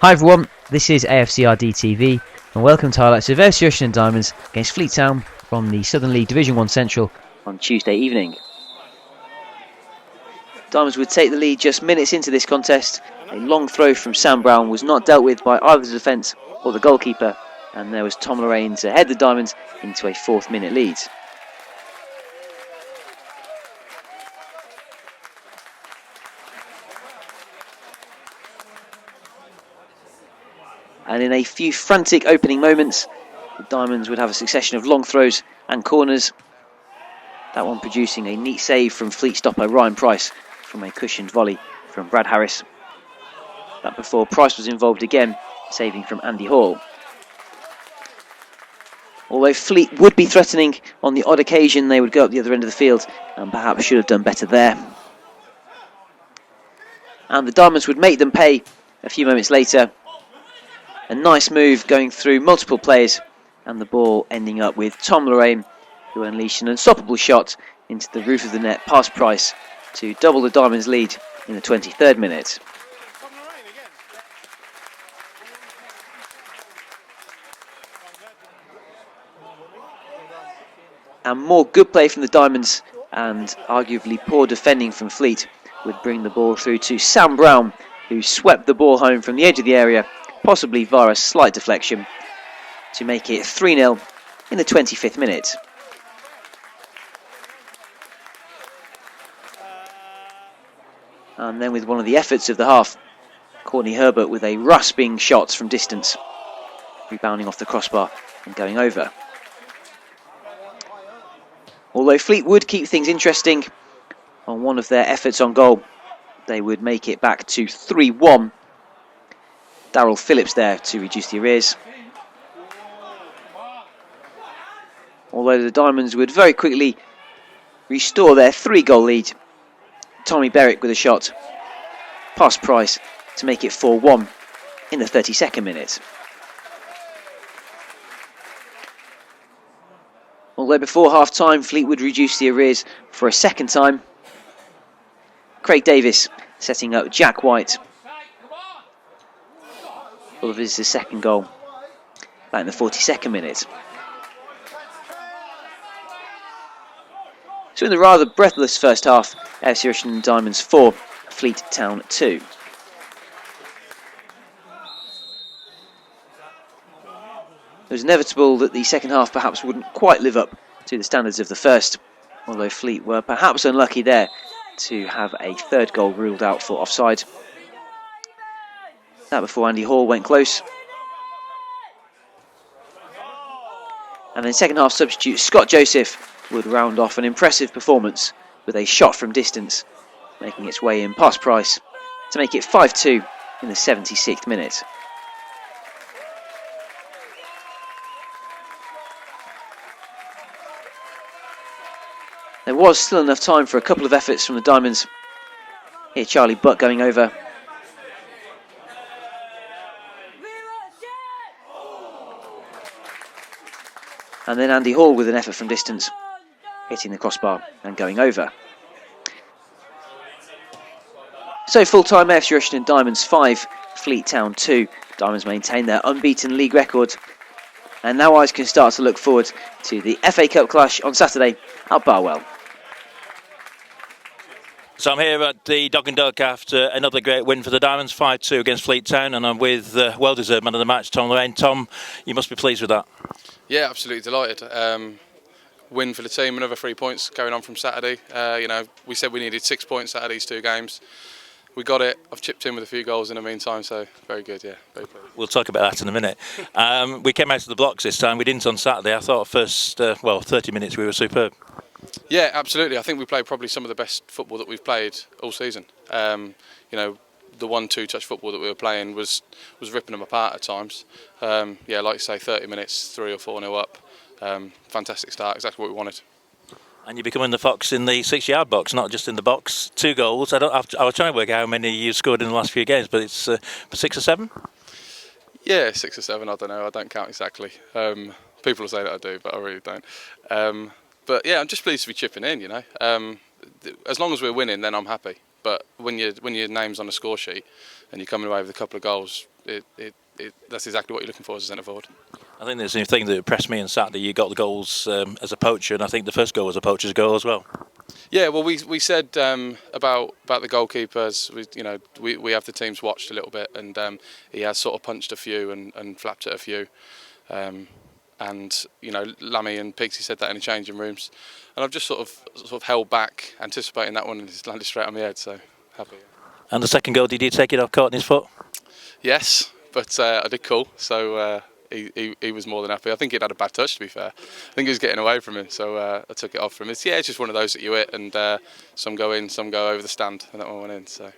Hi everyone, this is AFCRDTV and welcome to highlights of AFC Rushden Diamonds against Fleet Town from the Southern League Division 1 Central on Tuesday evening. Diamonds would take the lead just minutes into this contest. A long throw from Sam Brown was not dealt with by either the defence or the goalkeeper, and there was Tom Lorraine to head the Diamonds into a 4th minute lead. And in a few frantic opening moments, the Diamonds would have a succession of long throws and corners. That one producing a neat save from Fleet stopper Ryan Price from a cushioned volley from Brad Harris. That before Price was involved again, saving from Andy Hall. Although Fleet would be threatening on the odd occasion, they would go up the other end of the field and perhaps should have done better there. And the Diamonds would make them pay a few moments later. A nice move going through multiple players and the ball ending up with Tom Lorraine, who unleashed an unstoppable shot into the roof of the net past Price to double the Diamonds' lead in the 23rd minute. And more good play from the Diamonds and arguably poor defending from Fleet would bring the ball through to Sam Brown, who swept the ball home from the edge of the area, possibly via a slight deflection, to make it 3-0 in the 25th minute. And then with one of the efforts of the half, Courtney Herbert with a rasping shot from distance, rebounding off the crossbar and going over. Although Fleet would keep things interesting on one of their efforts on goal, they would make it back to 3-1. Darryl Phillips there to reduce the arrears. Although the Diamonds would very quickly restore their 3-goal lead. Tommy Berwick with a shot past Price to make it 4-1 in the 32nd minute. Although before half-time, Fleet would reduce the arrears for a second time. Craig Davis setting up Jack White for the visitors' second goal, back in the 42nd minute. So in the rather breathless first half, AFC Rushden Diamonds 4, Fleet Town 2. It was inevitable that the second half perhaps wouldn't quite live up to the standards of the first, although Fleet were perhaps unlucky there to have a third goal ruled out for offside. That before Andy Hall went close. And then second half substitute Scott Joseph would round off an impressive performance with a shot from distance, making its way in past Price to make it 5-2 in the 76th minute. There was still enough time for a couple of efforts from the Diamonds. Here Charlie Butt going over. And then Andy Hall with an effort from distance, hitting the crossbar and going over. So full-time AFC Rushden Diamonds 5, Fleet Town 2. Diamonds maintain their unbeaten league record. And now eyes can start to look forward to the FA Cup clash on Saturday at Barwell. So I'm here at the Dog and Duck after another great win for the Diamonds, 5-2 against Fleet Town, and I'm with well-deserved man of the match, Tom Lorraine. Tom, you must be pleased with that. Yeah, absolutely delighted. Win for the team, another 3 points going on from Saturday. We said we needed 6 points out of these two games. We got it. I've chipped in with a few goals in the meantime, so very good, yeah. Very pleased. We'll talk about that in a minute. We came out of the blocks this time. We didn't on Saturday. I thought first, 30 minutes we were superb. Yeah, absolutely. I think we played probably some of the best football that we've played all season. The 1-2 touch football that we were playing was ripping them apart at times. Like you say, 30 minutes, 3 or 4-0 up. Fantastic start, exactly what we wanted. And you're becoming the fox in the 6-yard box, not just in the box. 2 goals. I was trying to work out how many you've scored in the last few games, but it's 6 or 7? Yeah, 6 or 7, I don't know. I don't count exactly. People will say that I do, but I really don't. But yeah, I'm just pleased to be chipping in, As long as we're winning, then I'm happy. But when your name's on a score sheet and you're coming away with a couple of goals, that's exactly what you're looking for as a centre forward. I think there's the thing that impressed me on Saturday. You got the goals as a poacher, and I think the first goal was a poacher's goal as well. Yeah, well, we said about the goalkeepers. We have the teams watched a little bit, and he has sort of punched a few and flapped at a few. And Lammy and Pixie said that in the changing rooms, and I've just sort of held back, anticipating that one, and it's landed straight on my head. So happy. And the second goal, did you take it off Courtney's foot? Yes, but I did call, so he was more than happy. I think he'd had a bad touch, to be fair. I think he was getting away from him, so I took it off from him. It's just one of those that you hit, and some go in, some go over the stand, and that one went in. So.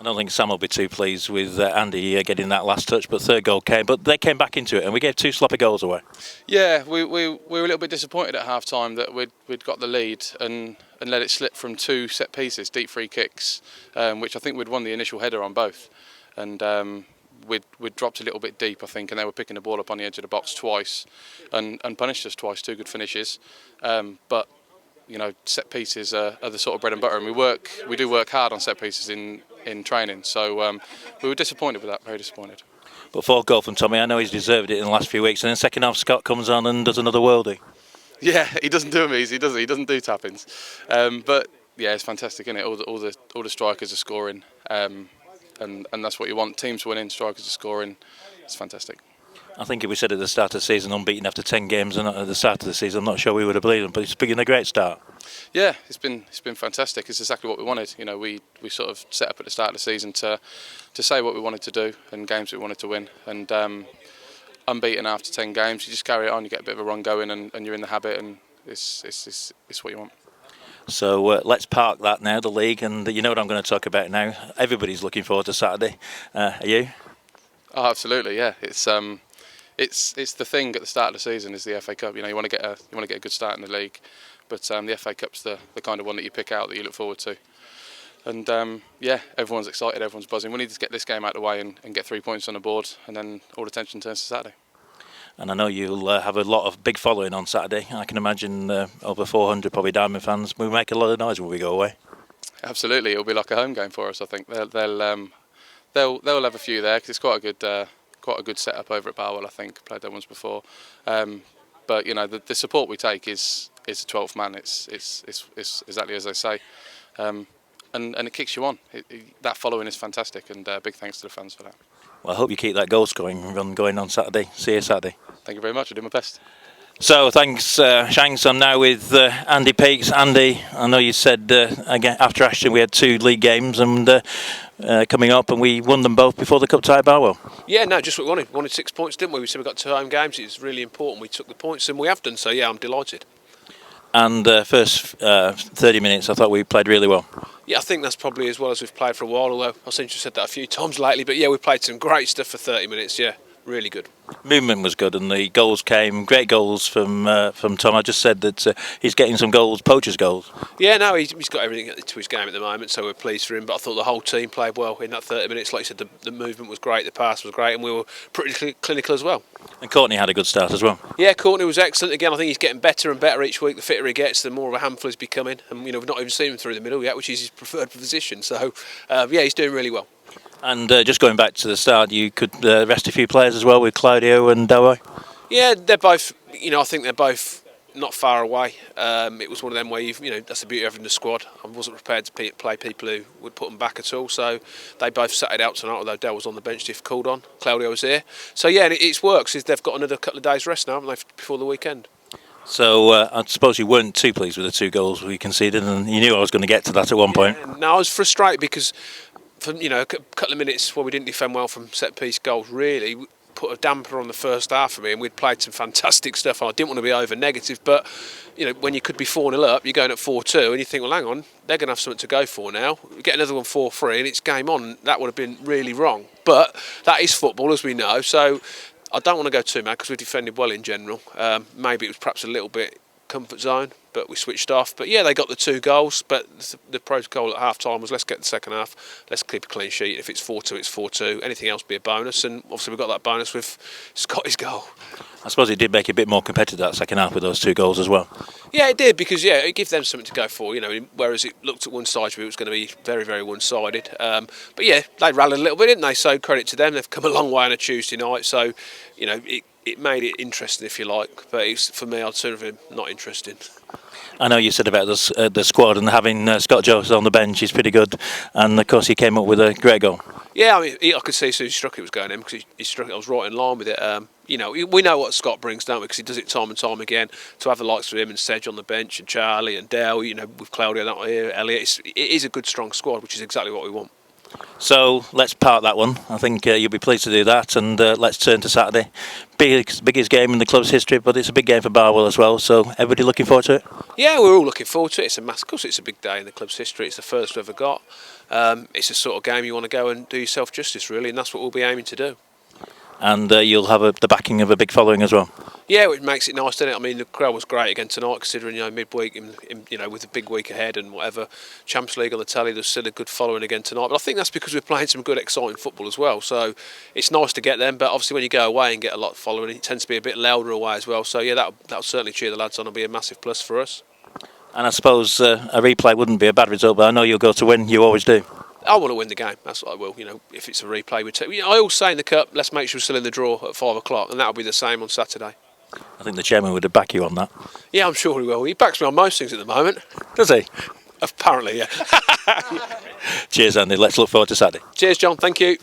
I don't think Sam will be too pleased with Andy getting that last touch, but third goal came. But they came back into it, and we gave 2 sloppy goals away. Yeah, we were a little bit disappointed at half time that we'd got the lead and let it slip from 2 set pieces, deep free kicks, which I think we'd won the initial header on both. And we'd dropped a little bit deep, I think, and they were picking the ball up on the edge of the box twice and punished us twice. 2 good finishes. But set pieces are the sort of bread and butter, and we do work hard on set pieces in training. So we were disappointed with that, very disappointed. But 4th goal from Tommy, I know he's deserved it in the last few weeks, and then second half Scott comes on and does another worldie. Yeah, he doesn't do them easy, does he? He doesn't do tap-ins. But yeah, it's fantastic, isn't it? All the strikers are scoring, and that's what you want. Teams winning, strikers are scoring. It's fantastic. I think if we said at the start of the season unbeaten after 10 games and at the start of the season, I'm not sure we would have believed them, but it's been a great start. Yeah, it's been fantastic. It's exactly what we wanted. We sort of set up at the start of the season to say what we wanted to do and games we wanted to win. And unbeaten after 10 games, you just carry it on. You get a bit of a run going, and you're in the habit, and it's what you want. So let's park that now, the league, and you know what I'm going to talk about now. Everybody's looking forward to Saturday. Are you? Oh, absolutely. Yeah, it's the thing at the start of the season is the FA Cup. You want to get a good start in the league, but the FA Cup's the kind of one that you pick out that you look forward to. And everyone's excited, everyone's buzzing. We need to get this game out of the way and get 3 points on the board, and then all attention turns to Saturday. And I know you'll have a lot of big following on Saturday. I can imagine over 400 probably Diamond fans. We make a lot of noise when we go away. Absolutely, it'll be like a home game for us. I think they'll have a few there because it's quite a good setup over at Barwell. I think played there once before, but the support we take is a 12th man. It's exactly as they say, and it kicks you on. That following is fantastic, and big thanks to the fans for that. Well, I hope you keep that goal scoring run going on Saturday. See you Saturday. Thank you very much. I'll do my best. So thanks, Shanks. I'm now with Andy Peakes. Andy, I know you said again after Ashton we had 2 league games and coming up, and we won them both before the cup tie at Barwell. Yeah, no, just what we wanted. We wanted 6 points, didn't we? We said we got 2 home games. It's really important. We took the points, and we have done. So yeah, I'm delighted. And first 30 minutes, I thought we played really well. Yeah, I think that's probably as well as we've played for a while. Although I seem to have said that a few times lately, but yeah, we played some great stuff for 30 minutes. Yeah. Really good. Movement was good, and the goals came. Great goals from Tom. I just said that he's getting some goals, poachers' goals. Yeah, no, he's got everything to his game at the moment, so we're pleased for him. But I thought the whole team played well in that 30 minutes. Like you said, the movement was great, the pass was great, and we were pretty clinical as well. And Courtney had a good start as well. Yeah, Courtney was excellent. Again, I think he's getting better and better each week. The fitter he gets, the more of a handful he's becoming. And we've not even seen him through the middle yet, which is his preferred position. So he's doing really well. And just going back to the start, you could rest a few players as well with Claudio and Dowie. Yeah, they're both. I think they're both not far away. It was one of them where that's the beauty of having the squad. I wasn't prepared to play people who would put them back at all. So they both sat it out tonight. Although Dell was on the bench if called on, Claudio was here. So yeah, it works. They've got another couple of days rest now, haven't they, before the weekend? So I suppose you weren't too pleased with the 2 goals we conceded, and you knew I was going to get to that at one point. No, I was frustrated because. For a couple of minutes where we didn't defend well from set piece goals, really put a damper on the first half for me, and we'd played some fantastic stuff. I didn't want to be over negative, but when you could be 4-0 up, you're going at 4-2, and you think, well, hang on, they're going to have something to go for now. We get another one 4-3, and it's game on. That would have been really wrong, but that is football, as we know. So I don't want to go too mad because we defended well in general. Maybe it was perhaps a little bit comfort zone, but we switched off. But yeah, they got the 2 goals, but the protocol at half-time was let's get the second half, let's keep a clean sheet. If it's 4-2, it's 4-2. Anything else be a bonus, and obviously we got that bonus with Scotty's goal. I suppose it did make it a bit more competitive that second half with those 2 goals as well. Yeah, it did, because it gave them something to go for, whereas it looked at one side, it was going to be very, very one-sided. But yeah, they rallied a little bit, didn't they? So credit to them. They've come a long way on a Tuesday night, so it made it interesting, if you like. But for me, I'd sort of not interesting. I know you said about the squad and having Scott Jones on the bench is pretty good, and of course he came up with a great goal. Yeah, I mean, I could see as soon as he struck it was going in, because he struck it. I was right in line with it. We know what Scott brings, don't we? Because he does it time and time again. To have the likes of him and Sedge on the bench, and Charlie and Dale, with Claudio not here, Elliot, it is a good, strong squad, which is exactly what we want. So let's park that one. I think you'll be pleased to do that, and let's turn to Saturday. Biggest game in the club's history, but it's a big game for Barwell as well. So everybody looking forward to it? Yeah, we're all looking forward to it. Of course, it's a big day in the club's history. It's the first we've ever got. It's a sort of game you want to go and do yourself justice, really, and that's what we'll be aiming to do. And you'll have the backing of a big following as well. Yeah, which makes it nice, doesn't it? I mean, the crowd was great again tonight, considering midweek, with the big week ahead and whatever. Champions League on the telly, there's still a good following again tonight. But I think that's because we're playing some good, exciting football as well. So it's nice to get them. But obviously, when you go away and get a lot of following, it tends to be a bit louder away as well. So yeah, that'll certainly cheer the lads on. It'll be a massive plus for us. And I suppose a replay wouldn't be a bad result, but I know you'll go to win. You always do. I want to win the game. That's what I will. If it's a replay, we take. I always say in the cup, let's make sure we're still in the draw at 5 o'clock, and that'll be the same on Saturday. I think the chairman would back you on that. Yeah, I'm sure he will. He backs me on most things at the moment. Does he? Apparently, yeah. Cheers, Andy. Let's look forward to Saturday. Cheers, John. Thank you.